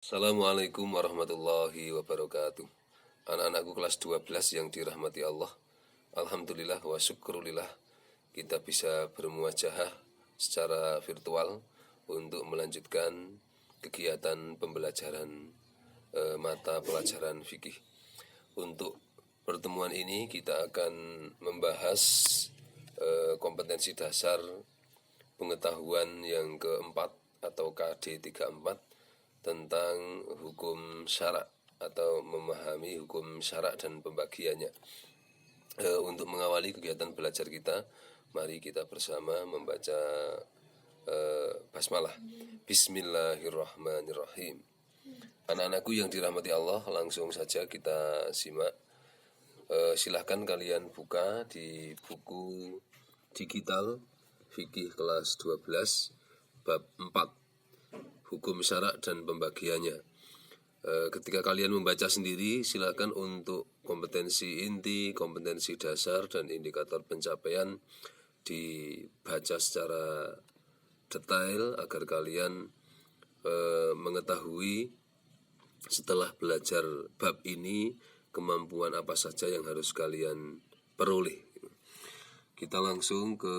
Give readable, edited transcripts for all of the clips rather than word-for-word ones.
Assalamualaikum warahmatullahi wabarakatuh. Anak-anakku kelas 12 yang dirahmati Allah, alhamdulillah wa syukurillah kita bisa bermuajahah secara virtual untuk melanjutkan kegiatan pembelajaran mata pelajaran fikih. Untuk pertemuan ini kita akan membahas kompetensi dasar pengetahuan yang keempat atau KD 34 tentang hukum syarak atau memahami hukum syarak dan pembagiannya. Untuk mengawali kegiatan belajar kita, mari kita bersama membaca basmalah. Bismillahirrahmanirrahim. Anak-anakku yang dirahmati Allah, langsung saja kita simak. Silahkan kalian buka di buku digital fikih kelas 12 bab 4 hukum syarak dan pembagiannya. Ketika kalian membaca sendiri, silakan untuk kompetensi inti, kompetensi dasar, dan indikator pencapaian dibaca secara detail agar kalian mengetahui setelah belajar bab ini kemampuan apa saja yang harus kalian peroleh. Kita langsung ke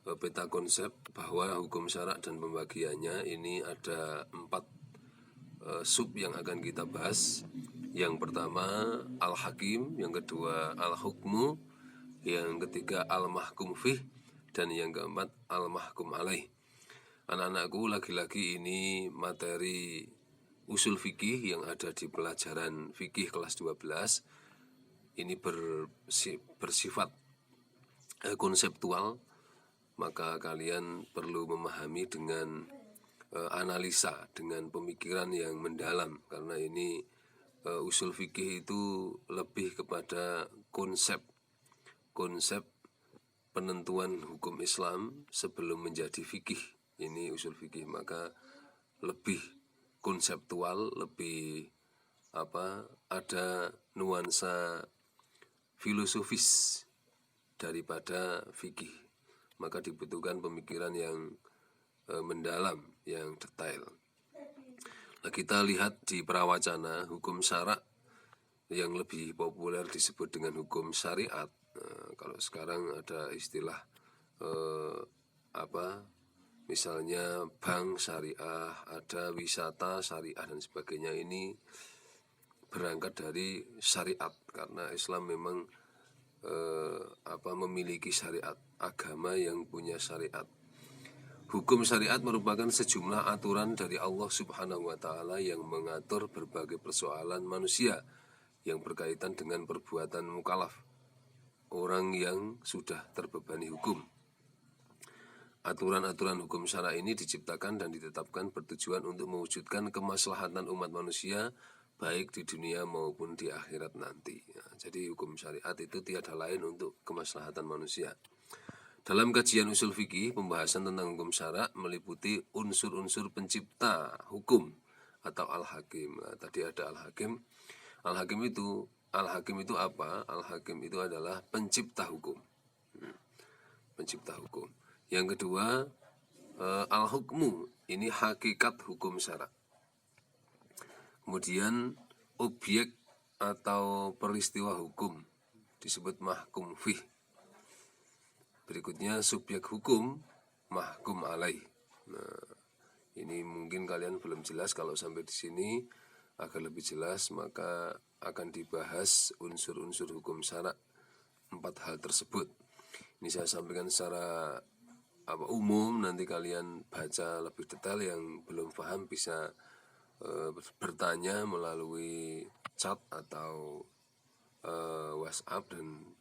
peta konsep bahwa hukum syarak dan pembagiannya ini ada 4 sub yang akan kita bahas. Yang pertama al-hakim, yang kedua al-hukmu, yang ketiga al-mahkum fih, dan yang keempat al-mahkum alaih. Anak-anakku, lagi-lagi ini materi usul fikih yang ada di pelajaran fikih kelas 12. Ini bersifat konseptual, maka kalian perlu memahami dengan analisa, dengan pemikiran yang mendalam, karena ini usul fikih itu lebih kepada konsep penentuan hukum Islam sebelum menjadi fikih. Ini usul fikih, maka lebih konseptual, lebih ada nuansa filosofis daripada fikih. Maka dibutuhkan pemikiran yang mendalam, yang detail. Nah, kita lihat di prawacana hukum syarak yang lebih populer disebut dengan hukum syariat. Kalau sekarang ada istilah misalnya bank syariah, ada wisata syariah dan sebagainya. Ini berangkat dari syariat, karena Islam memang memiliki syariat, agama yang punya syariat. Hukum syariat merupakan sejumlah aturan dari Allah Subhanahu wa Ta'ala yang mengatur berbagai persoalan manusia yang berkaitan dengan perbuatan mukallaf, orang yang sudah terbebani hukum. Aturan-aturan hukum syara ini diciptakan dan ditetapkan bertujuan untuk mewujudkan kemaslahatan umat manusia baik di dunia maupun di akhirat nanti. Nah, jadi hukum syariat itu tiada lain untuk kemaslahatan manusia. Dalam kajian usul fikih, pembahasan tentang hukum syarak meliputi unsur-unsur pencipta hukum atau al-hakim. Nah, tadi ada al-hakim. Al-hakim itu apa? Al-hakim itu adalah pencipta hukum. Pencipta hukum. Yang kedua, al-hukmu, ini hakikat hukum syarak. Kemudian objek atau peristiwa hukum disebut mahkum fih. Berikutnya subjek hukum, mahkum alaih. Nah, ini mungkin kalian belum jelas. Kalau sampai di sini agar lebih jelas, maka akan dibahas unsur-unsur hukum syarak 4 hal tersebut. Ini saya sampaikan secara umum, nanti kalian baca lebih detail. Yang belum paham bisa bertanya melalui chat atau WhatsApp dan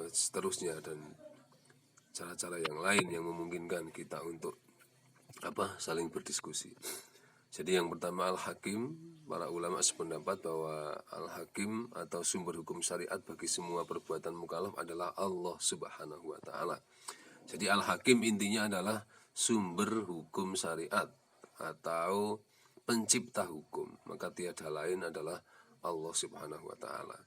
seterusnya, dan cara-cara yang lain yang memungkinkan kita untuk saling berdiskusi. Jadi yang pertama al-hakim, para ulama sependapat bahwa al-hakim atau sumber hukum syariat bagi semua perbuatan mukallaf adalah Allah Subhanahu wa Ta'ala. Jadi al-hakim intinya adalah sumber hukum syariat atau pencipta hukum, maka tiada lain adalah Allah Subhanahu wa Ta'ala.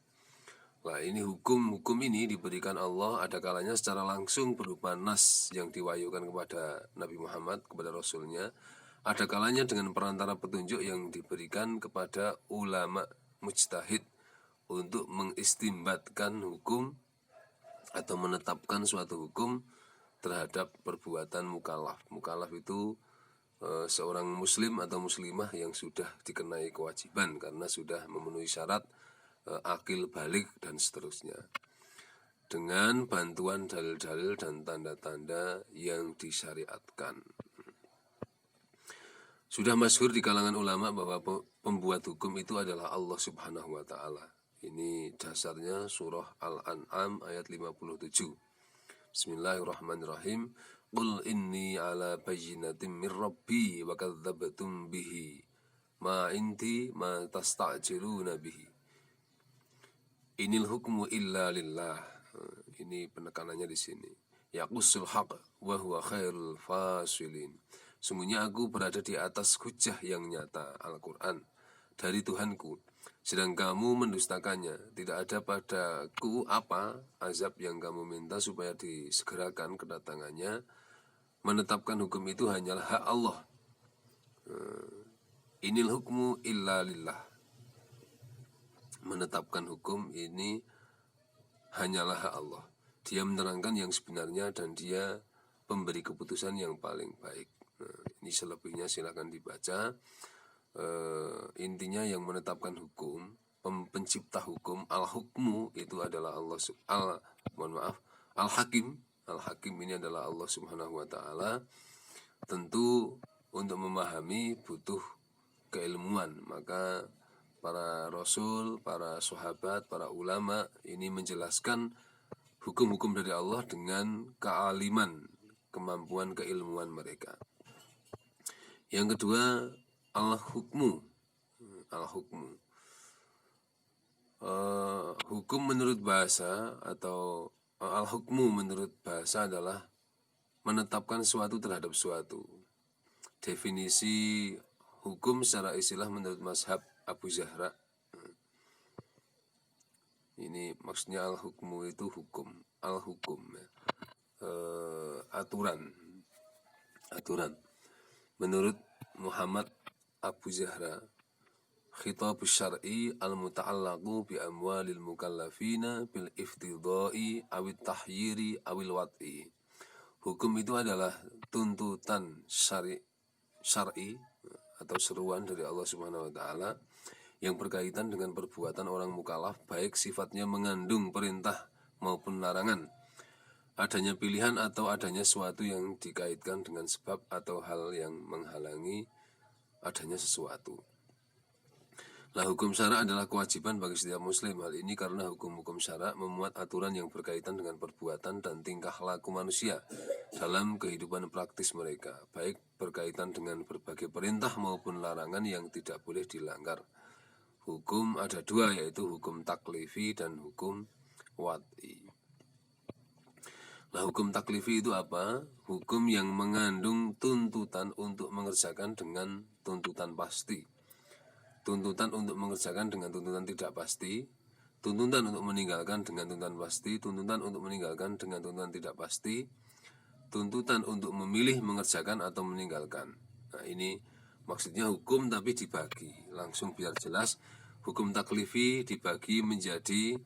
Nah, ini hukum ini diberikan Allah ada kalanya secara langsung berupa nas yang diwahyukan kepada Nabi Muhammad, kepada Rasulnya. Ada kalanya dengan perantara petunjuk yang diberikan kepada ulama mujtahid untuk mengistimbatkan hukum atau menetapkan suatu hukum terhadap perbuatan mukallaf. Mukallaf itu seorang muslim atau muslimah yang sudah dikenai kewajiban karena sudah memenuhi syarat akil balik dan seterusnya, dengan bantuan dalil-dalil dan tanda-tanda yang disyariatkan. Sudah masyhur di kalangan ulama bahwa pembuat hukum itu adalah Allah Subhanahu wa taala. Ini dasarnya surah Al-An'am ayat 57. Bismillahirrahmanirrahim. Qul inni ala bayyinatin min rabbi wa kadzdzabtum bihi ma indi ma tasta'jiluna bihi. Inil hukmu illa lillah. Ini penekanannya di sini. Yaqussul haq wa huwa khairul fasilin. Sungguhnya aku berada di atas hujjah yang nyata, Al-Quran, dari Tuhanku. Sedang kamu mendustakannya. Tidak ada padaku apa azab yang kamu minta supaya disegerakan kedatangannya. Menetapkan hukum itu hanyalah hak Allah. Inil hukmu illa lillah. Menetapkan hukum ini hanyalah hak Allah. Dia menerangkan yang sebenarnya dan dia pemberi keputusan yang paling baik. Ini selebihnya silakan dibaca. Intinya yang menetapkan hukum, pencipta hukum, al-hukmu itu adalah Allah al-hakim. Al-hakim ini adalah Allah Subhanahu wa taala. Tentu untuk memahami butuh keilmuan, maka para rasul, para sahabat, para ulama ini menjelaskan hukum-hukum dari Allah dengan kealiman, kemampuan keilmuan mereka. Yang kedua, al-hukmu. Al-hukmu. Hukum menurut bahasa atau al-hukmu menurut bahasa adalah menetapkan suatu terhadap suatu. Definisi hukum secara istilah menurut mazhab Abu Zahra. Ini maksudnya al-hukmu itu hukum. Al-hukum ya. Aturan. Menurut Muhammad Abu Zahra, khitabus syar'i al-muta'allaqu bi amwalil mukallafina bil iftidai awit tahyiri awil wat'i. Hukum itu adalah tuntutan syar'i atau seruan dari Allah Subhanahu wa taala yang berkaitan dengan perbuatan orang mukallaf, baik sifatnya mengandung perintah maupun larangan, adanya pilihan atau adanya sesuatu yang dikaitkan dengan sebab atau hal yang menghalangi adanya sesuatu. Nah, hukum syara adalah kewajiban bagi setiap muslim. Hal ini karena hukum-hukum syara memuat aturan yang berkaitan dengan perbuatan dan tingkah laku manusia dalam kehidupan praktis mereka, baik berkaitan dengan berbagai perintah maupun larangan yang tidak boleh dilanggar. Hukum ada dua, yaitu hukum taklifi dan hukum wad'i. Nah, hukum taklifi itu apa? Hukum yang mengandung tuntutan untuk mengerjakan dengan tuntutan pasti, tuntutan untuk mengerjakan dengan tuntutan tidak pasti, tuntutan untuk meninggalkan dengan tuntutan pasti, tuntutan untuk meninggalkan dengan tuntutan tidak pasti, tuntutan untuk memilih mengerjakan atau meninggalkan. Nah, ini maksudnya hukum tapi dibagi. Langsung biar jelas, hukum taklifi dibagi menjadi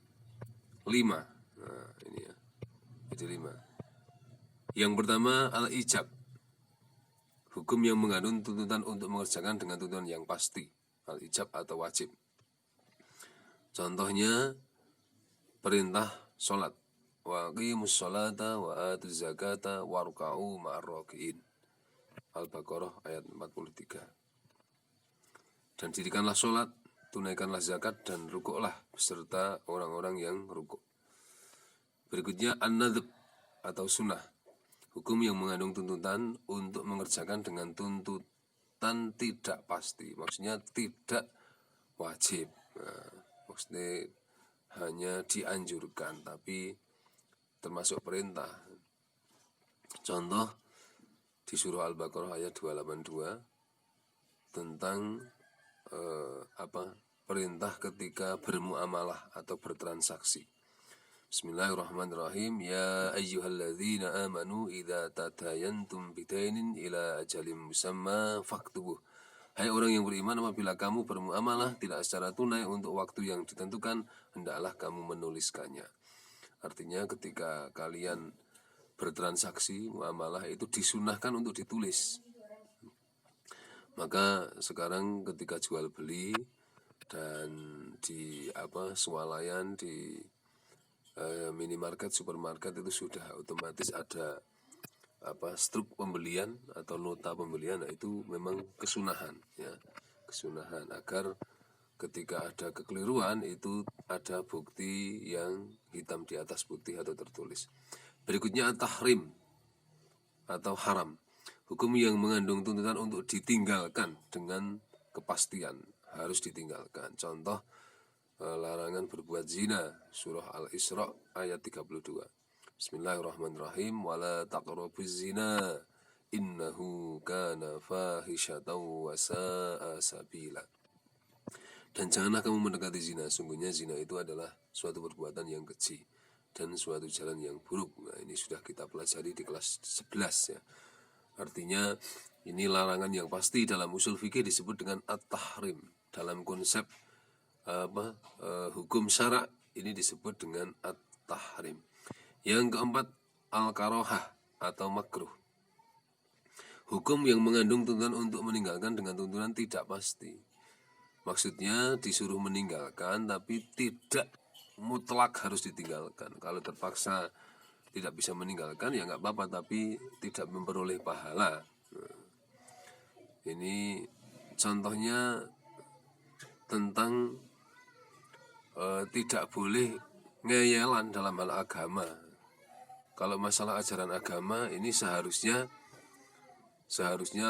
5. Nah, ini ya. Jadi 5. Yang pertama al-ijab. Hukum yang mengandung tuntutan untuk mengerjakan dengan tuntutan yang pasti. Al-ijab atau wajib. Contohnya perintah sholat. Wa aqimus sholata wa atuz zakata warka'u ma'ar raki'in. Al-Baqarah ayat 43. Dan dirikanlah sholat, tunaikanlah zakat dan rukuklah beserta orang-orang yang rukuk. Berikutnya an-nadhb atau sunnah. Hukum yang mengandung tuntutan untuk mengerjakan dengan tuntutan tidak pasti. Maksudnya tidak wajib. Nah, maksudnya hanya dianjurkan tapi termasuk perintah. Contoh di surah Al-Baqarah ayat 282 tentang perintah ketika bermuamalah atau bertransaksi. Bismillahirrahmanirrahim. Ya ayyuhalladzina amanu idza tadayantum bidainin ila ajalin musamma faktubuh. Hai orang yang beriman, apabila kamu bermuamalah tidak secara tunai untuk waktu yang ditentukan, hendaklah kamu menuliskannya. Artinya ketika kalian bertransaksi, muamalah itu disunahkan untuk ditulis. Maka sekarang ketika jual beli dan di swalayan, di minimarket, supermarket itu sudah otomatis ada struk pembelian atau nota pembelian. Nah, itu memang kesunahan ya, kesunahan agar ketika ada kekeliruan itu ada bukti yang hitam di atas putih atau tertulis. Berikutnya tahrim atau haram, hukum yang mengandung tuntutan untuk ditinggalkan dengan kepastian, harus ditinggalkan. Contoh larangan berbuat zina, surah Al-Isra ayat 32. Bismillahirrahmanirrahim. Wala taqrabuz zina innahu kana fahisyatan wa sa'a sabila. Dan janganlah kamu mendekati zina, sungguhnya zina itu adalah suatu perbuatan yang keji dan suatu jalan yang buruk. Nah, ini sudah kita pelajari di kelas 11 ya. Artinya ini larangan yang pasti dalam usul fikih disebut dengan at-tahrim. Dalam konsep hukum syara ini disebut dengan at-tahrim. Yang keempat, al-karohah atau makruh, hukum yang mengandung tuntutan untuk meninggalkan dengan tuntunan tidak pasti. Maksudnya disuruh meninggalkan tapi tidak mutlak harus ditinggalkan. Kalau terpaksa tidak bisa meninggalkan ya nggak apa-apa, tapi tidak memperoleh pahala. Ini contohnya tentang tidak boleh ngeyelan dalam hal agama. Kalau masalah ajaran agama ini seharusnya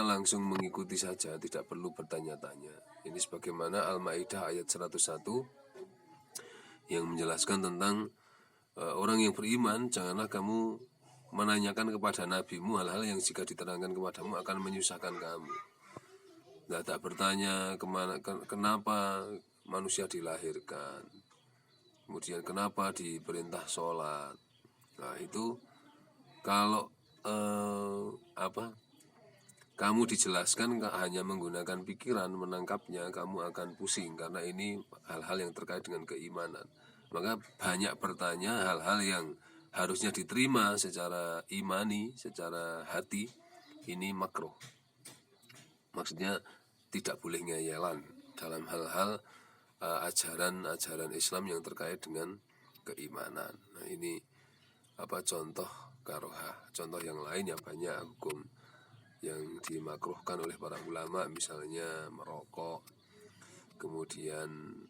langsung mengikuti saja, tidak perlu bertanya-tanya. Ini sebagaimana Al-Maidah ayat 101 yang menjelaskan tentang orang yang beriman, janganlah kamu menanyakan kepada nabimu hal-hal yang jika diterangkan kepadamu akan menyusahkan kamu. Nah, tak bertanya kenapa manusia dilahirkan, kemudian kenapa diperintah sholat. Nah, itu kalau kamu dijelaskan hanya menggunakan pikiran menangkapnya, kamu akan pusing karena ini hal-hal yang terkait dengan keimanan. Maka banyak bertanya hal-hal yang harusnya diterima secara imani, secara hati, ini makruh. Maksudnya tidak boleh ngeyelan dalam hal-hal ajaran Islam yang terkait dengan keimanan. Nah, ini contoh karohah. Contoh yang lainnya banyak hukum yang dimakruhkan oleh para ulama, misalnya merokok, kemudian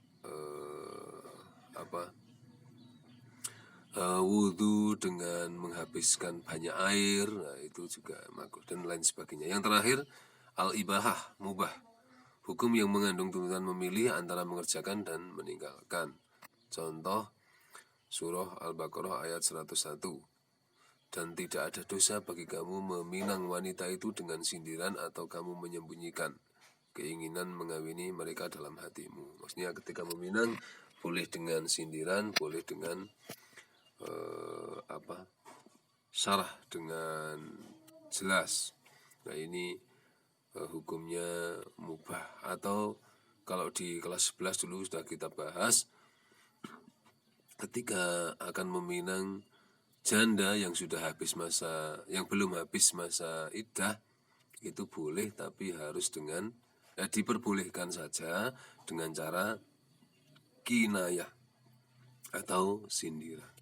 wudhu dengan menghabiskan banyak air, nah itu juga makruh dan lain sebagainya. Yang terakhir, al-ibahah, mubah, hukum yang mengandung tuntutan memilih antara mengerjakan dan meninggalkan. Contoh surah Al-Baqarah ayat 101. Dan tidak ada dosa bagi kamu meminang wanita itu dengan sindiran atau kamu menyembunyikan keinginan mengawini mereka dalam hatimu. Maksudnya ketika meminang boleh dengan sindiran, boleh dengan syarah dengan jelas. Nah, ini hukumnya mubah. Atau kalau di kelas 11 dulu sudah kita bahas, ketika akan meminang janda yang sudah habis masa, yang belum habis masa iddah, itu boleh, tapi harus dengan diperbolehkan saja dengan cara kinayah atau sindiran.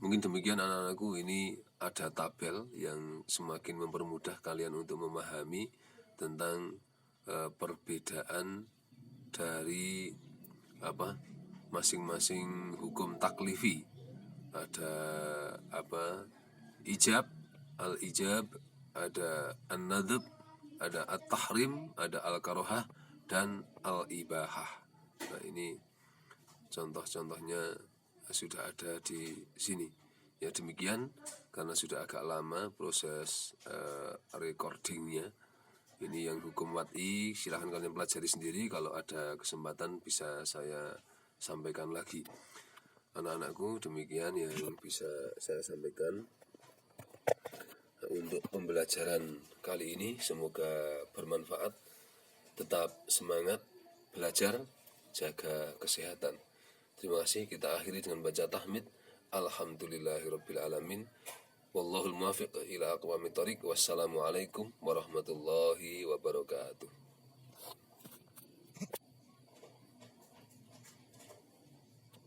Mungkin demikian anak-anakku, ini ada tabel yang semakin mempermudah kalian untuk memahami tentang perbedaan dari masing-masing hukum taklifi. Ada ijab, al-ijab, ada an-nadab, ada at-tahrim, ada al-karohah, dan al-ibahah. Nah, ini contoh-contohnya sudah ada di sini. Ya demikian, karena sudah agak lama proses recordingnya. Ini yang hukum wad'i, silahkan kalian pelajari sendiri. Kalau ada kesempatan bisa saya sampaikan lagi. anak-anakku, demikian yang bisa saya sampaikan untuk pembelajaran kali ini. Semoga bermanfaat. Tetap semangat belajar, jaga kesehatan. Terima kasih. Kita akhiri dengan baca tahmid. Alhamdulillahirabbil alamin. Wallahul muwaffiq ila aqwamit thoriq. Wassalamualaikum warahmatullahi wabarakatuh.